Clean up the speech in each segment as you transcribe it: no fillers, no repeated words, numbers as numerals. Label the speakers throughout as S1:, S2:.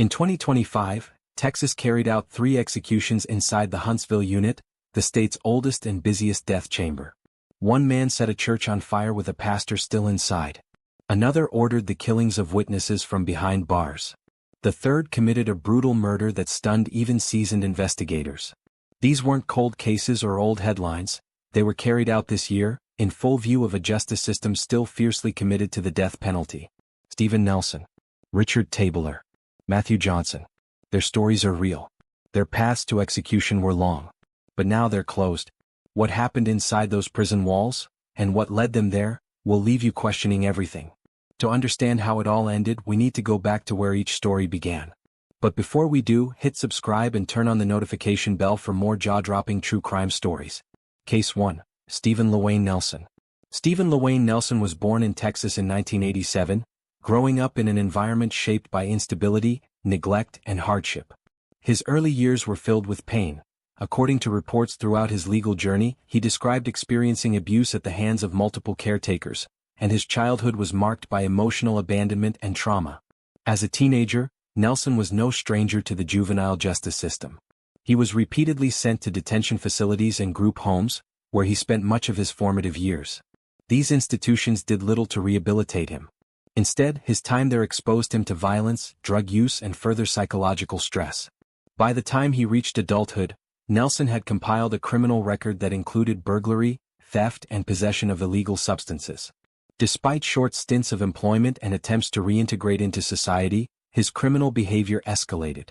S1: In 2025, Texas carried out 3 executions inside the Huntsville Unit, the state's oldest and busiest death chamber. One man set a church on fire with a pastor still inside. Another ordered the killings of witnesses from behind bars. The third committed a brutal murder that stunned even seasoned investigators. These weren't cold cases or old headlines, they were carried out this year, in full view of a justice system still fiercely committed to the death penalty. Steven Nelson, Richard Tabler, Matthew Johnson. Their stories are real. Their paths to execution were long. But now they're closed. What happened inside those prison walls, and what led them there, will leave you questioning everything. To understand how it all ended, we need to go back to where each story began. But before we do, hit subscribe and turn on the notification bell for more jaw-dropping true crime stories. Case 1. Steven LaWayne Nelson. Steven LaWayne Nelson was born in Texas in 1987, growing up in an environment shaped by instability, neglect, and hardship. His early years were filled with pain. According to reports throughout his legal journey, he described experiencing abuse at the hands of multiple caretakers, and his childhood was marked by emotional abandonment and trauma. As a teenager, Nelson was no stranger to the juvenile justice system. He was repeatedly sent to detention facilities and group homes, where he spent much of his formative years. These institutions did little to rehabilitate him. Instead, his time there exposed him to violence, drug use, and further psychological stress. By the time he reached adulthood, Nelson had compiled a criminal record that included burglary, theft, and possession of illegal substances. Despite short stints of employment and attempts to reintegrate into society, his criminal behavior escalated.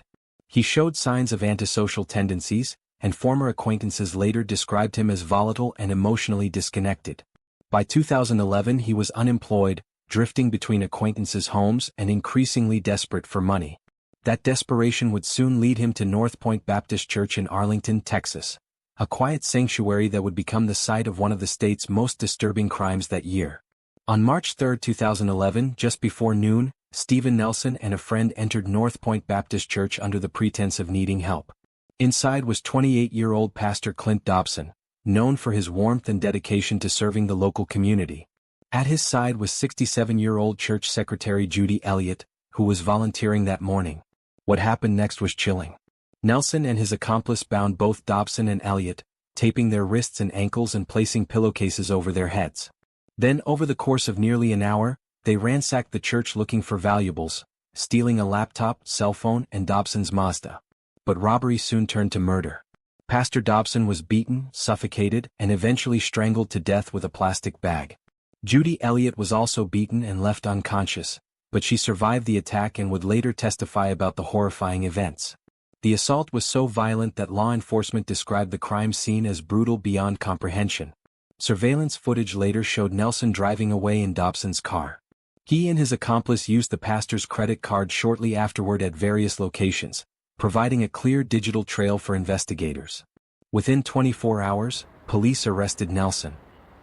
S1: He showed signs of antisocial tendencies, and former acquaintances later described him as volatile and emotionally disconnected. By 2011 he was unemployed, drifting between acquaintances' homes and increasingly desperate for money. That desperation would soon lead him to North Point Baptist Church in Arlington, Texas, a quiet sanctuary that would become the site of one of the state's most disturbing crimes that year. On March 3, 2011, just before noon, Steven Nelson and a friend entered North Point Baptist Church under the pretense of needing help. Inside was 28-year-old Pastor Clint Dobson, known for his warmth and dedication to serving the local community. At his side was 67-year-old church secretary Judy Elliott, who was volunteering that morning. What happened next was chilling. Nelson and his accomplice bound both Dobson and Elliott, taping their wrists and ankles and placing pillowcases over their heads. Then, over the course of nearly an hour, they ransacked the church looking for valuables, stealing a laptop, cell phone, and Dobson's Mazda. But robbery soon turned to murder. Pastor Dobson was beaten, suffocated, and eventually strangled to death with a plastic bag. Judy Elliott was also beaten and left unconscious, but she survived the attack and would later testify about the horrifying events. The assault was so violent that law enforcement described the crime scene as brutal beyond comprehension. Surveillance footage later showed Nelson driving away in Dobson's car. He and his accomplice used the pastor's credit card shortly afterward at various locations, providing a clear digital trail for investigators. Within 24 hours, police arrested Nelson.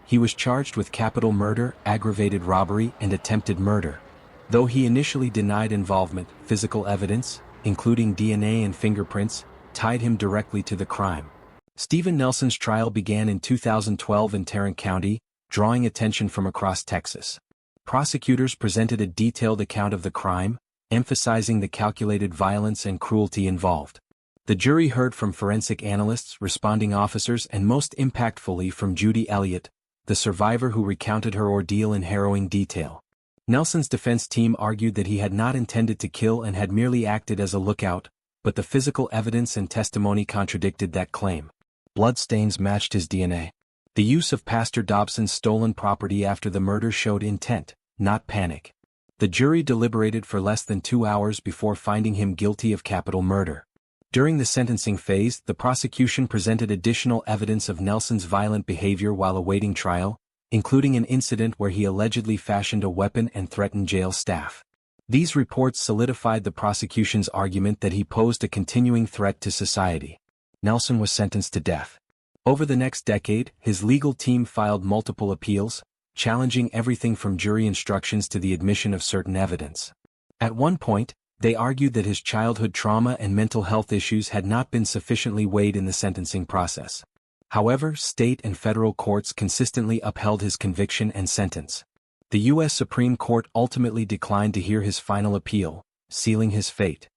S1: He was charged with capital murder, aggravated robbery, and attempted murder. Though he initially denied involvement, physical evidence, including DNA and fingerprints, tied him directly to the crime. Steven Nelson's trial began in 2012 in Tarrant County, drawing attention from across Texas. Prosecutors presented a detailed account of the crime, emphasizing the calculated violence and cruelty involved. The jury heard from forensic analysts, responding officers, and most impactfully from Judy Elliott, the survivor who recounted her ordeal in harrowing detail. Nelson's defense team argued that he had not intended to kill and had merely acted as a lookout, but the physical evidence and testimony contradicted that claim. Bloodstains matched his DNA. The use of Pastor Dobson's stolen property after the murder showed intent, not panic. The jury deliberated for less than 2 hours before finding him guilty of capital murder. During the sentencing phase, the prosecution presented additional evidence of Nelson's violent behavior while awaiting trial, including an incident where he allegedly fashioned a weapon and threatened jail staff. These reports solidified the prosecution's argument that he posed a continuing threat to society. Nelson was sentenced to death. Over the next decade, his legal team filed multiple appeals, challenging everything from jury instructions to the admission of certain evidence. At one point, they argued that his childhood trauma and mental health issues had not been sufficiently weighed in the sentencing process. However, state and federal courts consistently upheld his conviction and sentence. The U.S. Supreme Court ultimately declined to hear his final appeal, sealing his fate.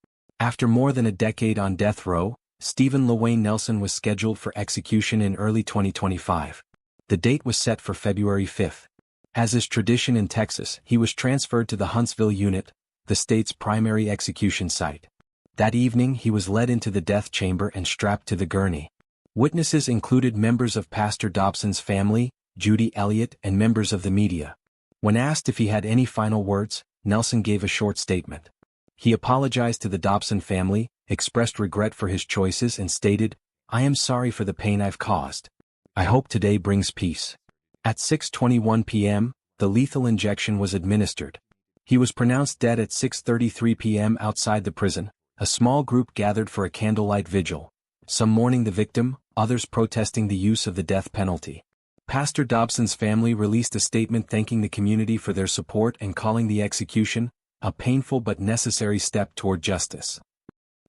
S1: After more than a decade on death row, Stephen LaWayne Nelson was scheduled for execution in early 2025. The date was set for February 5. As is tradition in Texas, he was transferred to the Huntsville Unit, the state's primary execution site. That evening he was led into the death chamber and strapped to the gurney. Witnesses included members of Pastor Dobson's family, Judy Elliott, and members of the media. When asked if he had any final words, Nelson gave a short statement. He apologized to the Dobson family, expressed regret for his choices and stated, "I am sorry for the pain I've caused. I hope today brings peace." At 6:21 p.m., the lethal injection was administered. He was pronounced dead at 6:33 p.m. outside the prison. A small group gathered for a candlelight vigil, some mourning the victim, others protesting the use of the death penalty. Pastor Dobson's family released a statement thanking the community for their support and calling the execution a painful but necessary step toward justice.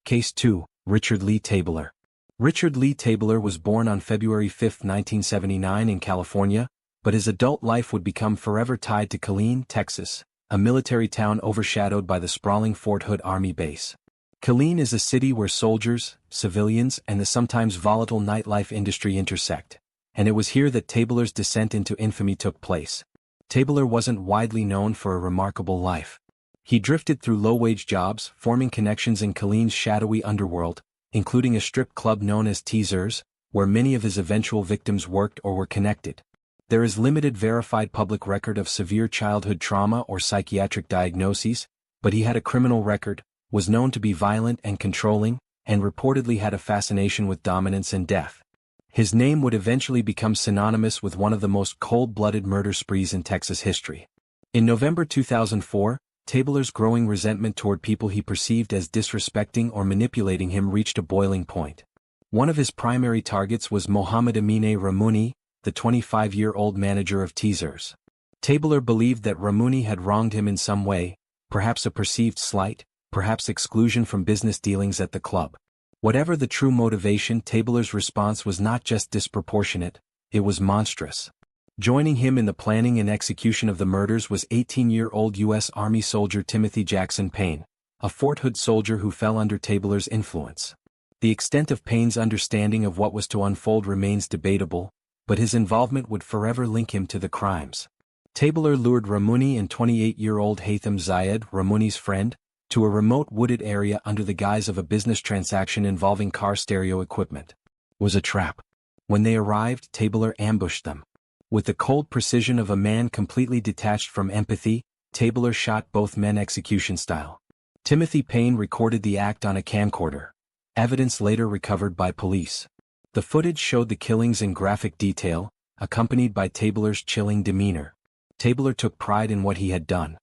S1: Case 2, Richard Lee Tabler. Richard Lee Tabler was born on February 5, 1979 in California, but his adult life would become forever tied to Killeen, Texas, a military town overshadowed by the sprawling Fort Hood Army base. Killeen is a city where soldiers, civilians, and the sometimes volatile nightlife industry intersect, and it was here that Tabler's descent into infamy took place. Tabler wasn't widely known for a remarkable life. He drifted through low-wage jobs, forming connections in Killeen's shadowy underworld, including a strip club known as Teasers, where many of his eventual victims worked or were connected. There is limited verified public record of severe childhood trauma or psychiatric diagnoses, but he had a criminal record, was known to be violent and controlling, and reportedly had a fascination with dominance and death. His name would eventually become synonymous with one of the most cold-blooded murder sprees in Texas history. In November 2004, Tabler's growing resentment toward people he perceived as disrespecting or manipulating him reached a boiling point. One of his primary targets was Mohammed Amine Ramouni, the 25-year-old manager of Teasers. Tabler believed that Ramouni had wronged him in some way, perhaps a perceived slight, perhaps exclusion from business dealings at the club. Whatever the true motivation, Tabler's response was not just disproportionate, it was monstrous. Joining him in the planning and execution of the murders was 18-year-old U.S. Army soldier Timothy Jackson Payne, a Fort Hood soldier who fell under Tabler's influence. The extent of Payne's understanding of what was to unfold remains debatable, but his involvement would forever link him to the crimes. Tabler lured Ramouni and 28-year-old Haitham Zayed, Ramouni's friend, to a remote wooded area under the guise of a business transaction involving car stereo equipment. It was a trap. When they arrived, Tabler ambushed them. With the cold precision of a man completely detached from empathy, Tabler shot both men execution style. Timothy Payne recorded the act on a camcorder. Evidence later recovered by police. The footage showed the killings in graphic detail, accompanied by Tabler's chilling demeanor. Tabler took pride in what he had done.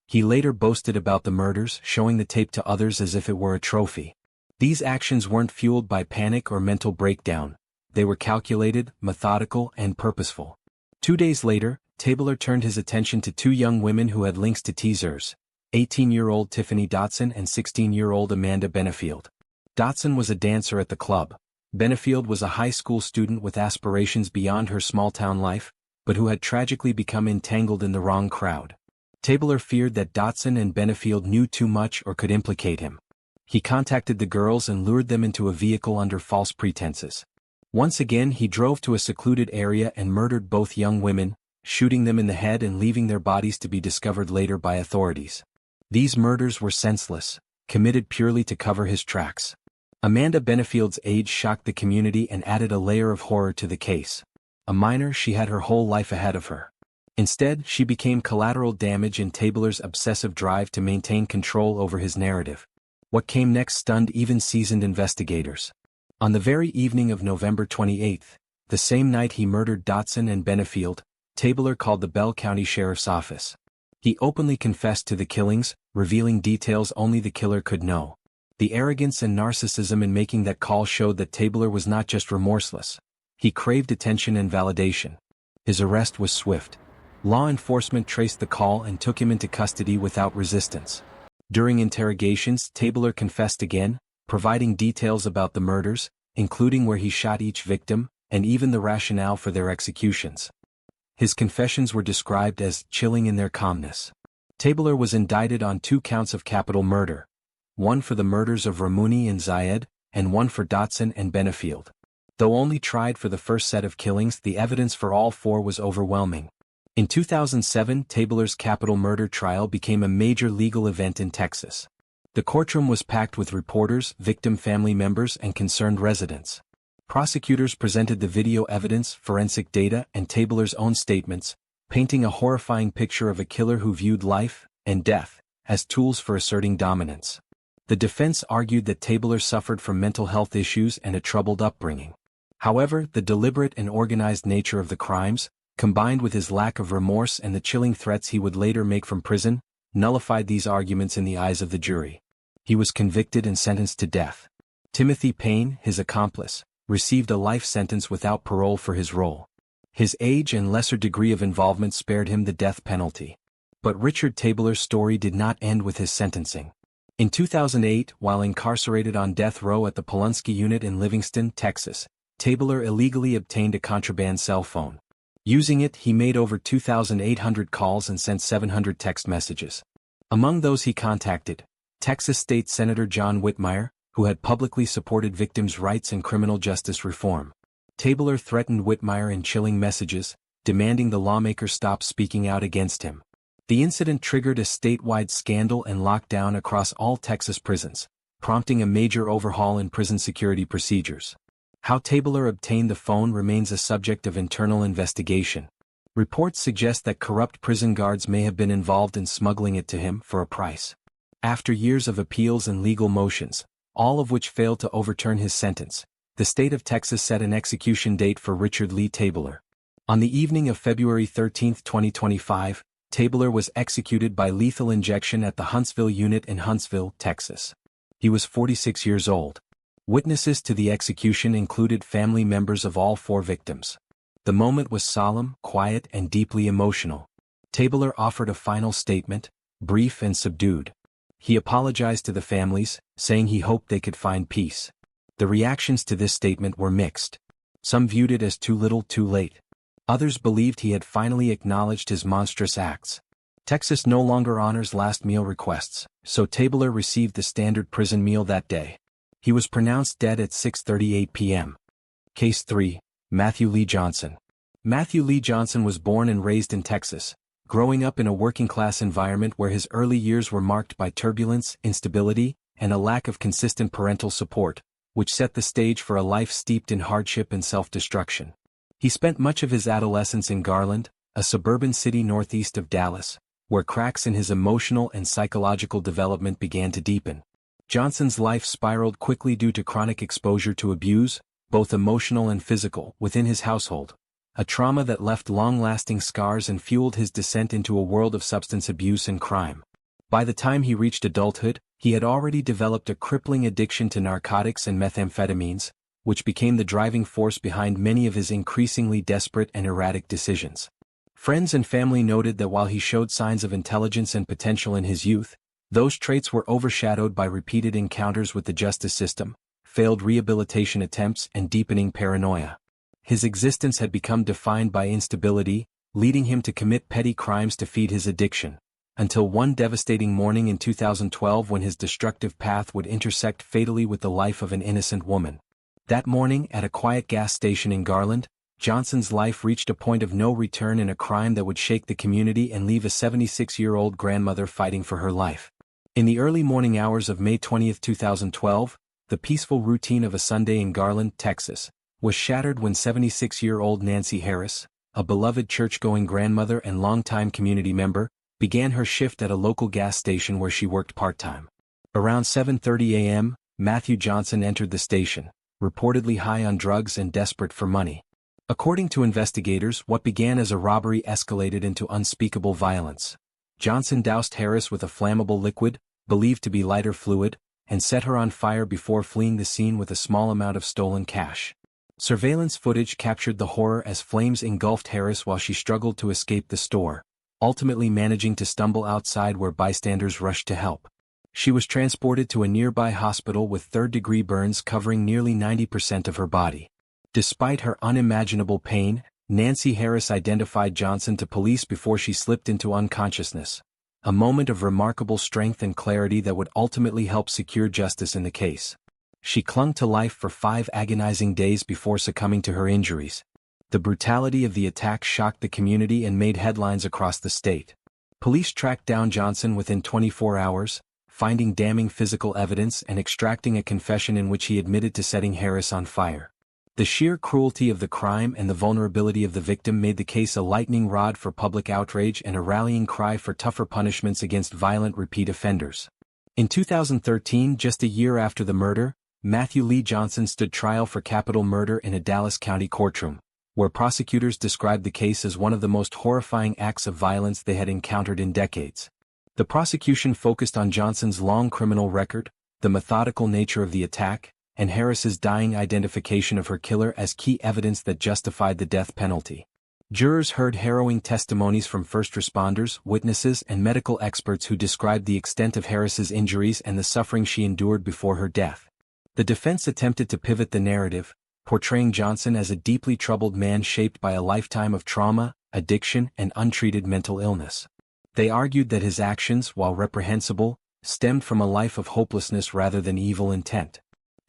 S1: He later boasted about the murders, showing the tape to others as if it were a trophy. These actions weren't fueled by panic or mental breakdown. They were calculated, methodical, and purposeful. 2 days later, Tabler turned his attention to two young women who had links to Teasers, 18-year-old Tiffany Dotson and 16-year-old Amanda Benefield. Dotson was a dancer at the club. Benefield was a high school student with aspirations beyond her small-town life, but who had tragically become entangled in the wrong crowd. Tabler feared that Dotson and Benefield knew too much or could implicate him. He contacted the girls and lured them into a vehicle under false pretenses. Once again he drove to a secluded area and murdered both young women, shooting them in the head and leaving their bodies to be discovered later by authorities. These murders were senseless, committed purely to cover his tracks. Amanda Benefield's age shocked the community and added a layer of horror to the case. A minor, she had her whole life ahead of her. Instead, she became collateral damage in Tabler's obsessive drive to maintain control over his narrative. What came next stunned even seasoned investigators. On the very evening of November 28, the same night he murdered Dotson and Benefield, Tabler called the Bell County Sheriff's Office. He openly confessed to the killings, revealing details only the killer could know. The arrogance and narcissism in making that call showed that Tabler was not just remorseless. He craved attention and validation. His arrest was swift. Law enforcement traced the call and took him into custody without resistance. During interrogations, Tabler confessed again, providing details about the murders, including where he shot each victim, and even the rationale for their executions. His confessions were described as chilling in their calmness. Tabler was indicted on 2 counts of capital murder. one for the murders of Ramuni and Zayed, and one for Dotson and Benefield. Though only tried for the first set of killings, the evidence for all four was overwhelming. In 2007, Tabler's capital murder trial became a major legal event in Texas. The courtroom was packed with reporters, victim family members, and concerned residents. Prosecutors presented the video evidence, forensic data, and Tabler's own statements, painting a horrifying picture of a killer who viewed life and death as tools for asserting dominance. The defense argued that Tabler suffered from mental health issues and a troubled upbringing. However, the deliberate and organized nature of the crimes, combined with his lack of remorse and the chilling threats he would later make from prison, nullified these arguments in the eyes of the jury. He was convicted and sentenced to death. Timothy Payne, his accomplice, received a life sentence without parole for his role. His age and lesser degree of involvement spared him the death penalty. But Richard Tabler's story did not end with his sentencing. In 2008, while incarcerated on death row at the Huntsville Unit in Livingston, Texas, Tabler illegally obtained a contraband cell phone. Using it, he made over 2,800 calls and sent 700 text messages. Among those he contacted, Texas State Senator John Whitmire, who had publicly supported victims' rights and criminal justice reform. Tabler threatened Whitmire in chilling messages, demanding the lawmaker stop speaking out against him. The incident triggered a statewide scandal and lockdown across all Texas prisons, prompting a major overhaul in prison security procedures. How Tabler obtained the phone remains a subject of internal investigation. Reports suggest that corrupt prison guards may have been involved in smuggling it to him for a price. After years of appeals and legal motions, all of which failed to overturn his sentence, the state of Texas set an execution date for Richard Lee Tabler. On the evening of February 13, 2025, Tabler was executed by lethal injection at the Huntsville Unit in Huntsville, Texas. He was 46 years old. Witnesses to the execution included family members of all four victims. The moment was solemn, quiet, and deeply emotional. Tabler offered a final statement, brief and subdued. He apologized to the families, saying he hoped they could find peace. The reactions to this statement were mixed. Some viewed it as too little too late. Others believed he had finally acknowledged his monstrous acts. Texas no longer honors last meal requests, so Tabler received the standard prison meal that day. He was pronounced dead at 6:38 p.m. Case 3. Matthew Lee Johnson. Matthew Lee Johnson was born and raised in Texas, growing up in a working-class environment where his early years were marked by turbulence, instability, and a lack of consistent parental support, which set the stage for a life steeped in hardship and self-destruction. He spent much of his adolescence in Garland, a suburban city northeast of Dallas, where cracks in his emotional and psychological development began to deepen. Johnson's life spiraled quickly due to chronic exposure to abuse, both emotional and physical, within his household, a trauma that left long-lasting scars and fueled his descent into a world of substance abuse and crime. By the time he reached adulthood, he had already developed a crippling addiction to narcotics and methamphetamines, which became the driving force behind many of his increasingly desperate and erratic decisions. Friends and family noted that while he showed signs of intelligence and potential in his youth, those traits were overshadowed by repeated encounters with the justice system, failed rehabilitation attempts, and deepening paranoia. His existence had become defined by instability, leading him to commit petty crimes to feed his addiction, until one devastating morning in 2012 when his destructive path would intersect fatally with the life of an innocent woman. That morning, at a quiet gas station in Garland, Johnson's life reached a point of no return in a crime that would shake the community and leave a 76-year-old grandmother fighting for her life. In the early morning hours of May 20, 2012, the peaceful routine of a Sunday in Garland, Texas, was shattered when 76-year-old Nancy Harris, a beloved church-going grandmother and longtime community member, began her shift at a local gas station where she worked part-time. Around 7:30 a.m., Matthew Johnson entered the station, reportedly high on drugs and desperate for money. According to investigators, what began as a robbery escalated into unspeakable violence. Johnson doused Harris with a flammable liquid, believed to be lighter fluid, and set her on fire before fleeing the scene with a small amount of stolen cash. Surveillance footage captured the horror as flames engulfed Harris while she struggled to escape the store, ultimately managing to stumble outside where bystanders rushed to help. She was transported to a nearby hospital with third-degree burns covering nearly 90% of her body. Despite her unimaginable pain, Nancy Harris identified Johnson to police before she slipped into unconsciousness. a moment of remarkable strength and clarity that would ultimately help secure justice in the case. She clung to life for 5 agonizing days before succumbing to her injuries. The brutality of the attack shocked the community and made headlines across the state. Police tracked down Johnson within 24 hours, finding damning physical evidence and extracting a confession in which he admitted to setting Harris on fire. The sheer cruelty of the crime and the vulnerability of the victim made the case a lightning rod for public outrage and a rallying cry for tougher punishments against violent repeat offenders. In 2013, just a year after the murder, Matthew Lee Johnson stood trial for capital murder in a Dallas County courtroom, where prosecutors described the case as one of the most horrifying acts of violence they had encountered in decades. The prosecution focused on Johnson's long criminal record, the methodical nature of the attack, and Harris's dying identification of her killer as key evidence that justified the death penalty. Jurors heard harrowing testimonies from first responders, witnesses, and medical experts who described the extent of Harris's injuries and the suffering she endured before her death. The defense attempted to pivot the narrative, portraying Johnson as a deeply troubled man shaped by a lifetime of trauma, addiction, and untreated mental illness. They argued that his actions, while reprehensible, stemmed from a life of hopelessness rather than evil intent.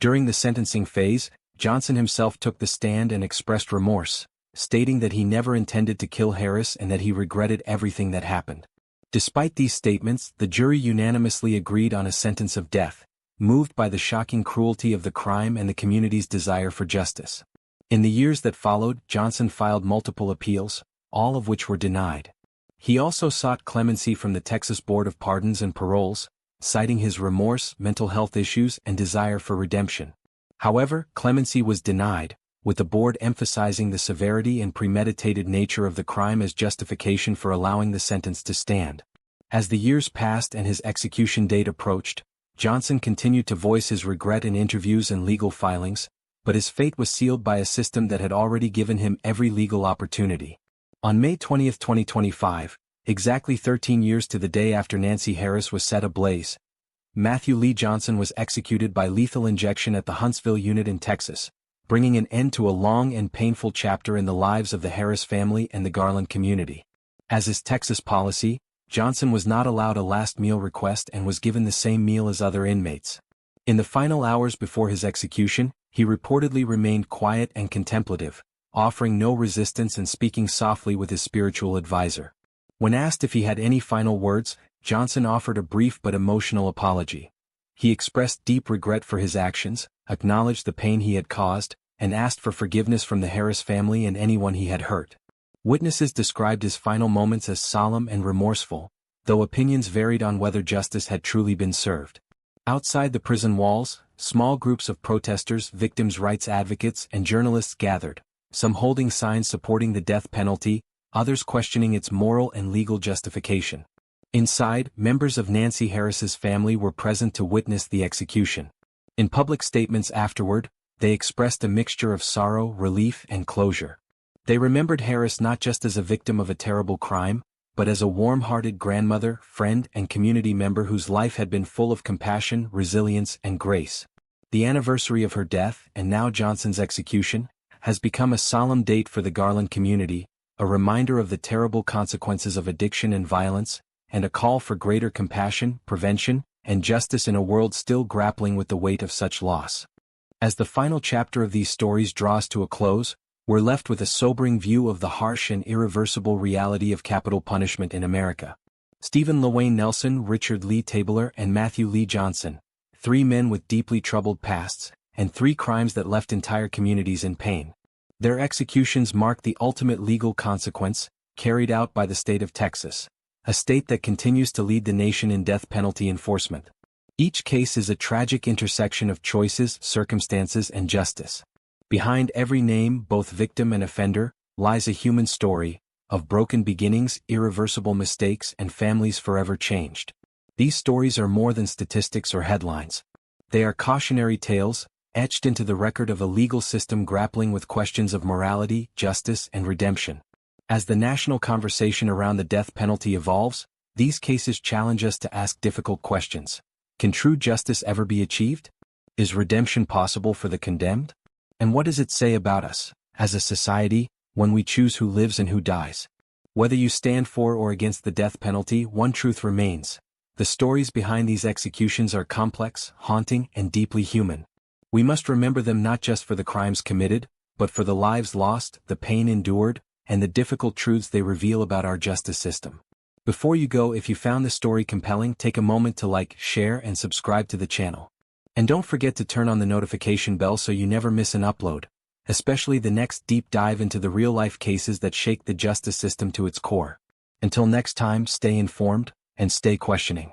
S1: During the sentencing phase, Johnson himself took the stand and expressed remorse, stating that he never intended to kill Harris and that he regretted everything that happened. Despite these statements, the jury unanimously agreed on a sentence of death, moved by the shocking cruelty of the crime and the community's desire for justice. In the years that followed, Johnson filed multiple appeals, all of which were denied. He also sought clemency from the Texas Board of Pardons and Paroles, citing his remorse, mental health issues, and desire for redemption. However, clemency was denied, with the board emphasizing the severity and premeditated nature of the crime as justification for allowing the sentence to stand. As the years passed and his execution date approached, Johnson continued to voice his regret in interviews and legal filings, but his fate was sealed by a system that had already given him every legal opportunity. On May 20, 2025, exactly 13 years to the day after Nancy Harris was set ablaze, Matthew Lee Johnson was executed by lethal injection at the Huntsville Unit in Texas, bringing an end to a long and painful chapter in the lives of the Harris family and the Garland community. As is Texas policy, Johnson was not allowed a last meal request and was given the same meal as other inmates. In the final hours before his execution, he reportedly remained quiet and contemplative, offering no resistance and speaking softly with his spiritual advisor. When asked if he had any final words, Johnson offered a brief but emotional apology. He expressed deep regret for his actions, acknowledged the pain he had caused, and asked for forgiveness from the Harris family and anyone he had hurt. Witnesses described his final moments as solemn and remorseful, though opinions varied on whether justice had truly been served. Outside the prison walls, small groups of protesters, victims' rights advocates, and journalists gathered, some holding signs supporting the death penalty, others questioning its moral and legal justification. Inside, members of Nancy Harris's family were present to witness the execution. In public statements afterward, they expressed a mixture of sorrow, relief, and closure. They remembered Harris not just as a victim of a terrible crime, but as a warm-hearted grandmother, friend, and community member whose life had been full of compassion, resilience, and grace. The anniversary of her death, and now Johnson's execution, has become a solemn date for the Garland community, a reminder of the terrible consequences of addiction and violence, and a call for greater compassion, prevention, and justice in a world still grappling with the weight of such loss. As the final chapter of these stories draws to a close, we're left with a sobering view of the harsh and irreversible reality of capital punishment in America. Stephen LaWayne Nelson, Richard Lee Tabler, and Matthew Lee Johnson, 3 men with deeply troubled pasts, and 3 crimes that left entire communities in pain. Their executions mark the ultimate legal consequence, carried out by the state of Texas, a state that continues to lead the nation in death penalty enforcement. Each case is a tragic intersection of choices, circumstances, and justice. Behind every name, both victim and offender, lies a human story, of broken beginnings, irreversible mistakes, and families forever changed. These stories are more than statistics or headlines. They are cautionary tales, etched into the record of a legal system grappling with questions of morality, justice, and redemption. As the national conversation around the death penalty evolves, these cases challenge us to ask difficult questions. Can true justice ever be achieved? Is redemption possible for the condemned? And what does it say about us, as a society, when we choose who lives and who dies? Whether you stand for or against the death penalty, one truth remains. The stories behind these executions are complex, haunting, and deeply human. We must remember them not just for the crimes committed, but for the lives lost, the pain endured, and the difficult truths they reveal about our justice system. Before you go, if you found this story compelling, take a moment to like, share, and subscribe to the channel. And don't forget to turn on the notification bell so you never miss an upload, especially the next deep dive into the real-life cases that shake the justice system to its core. Until next time, stay informed, and stay questioning.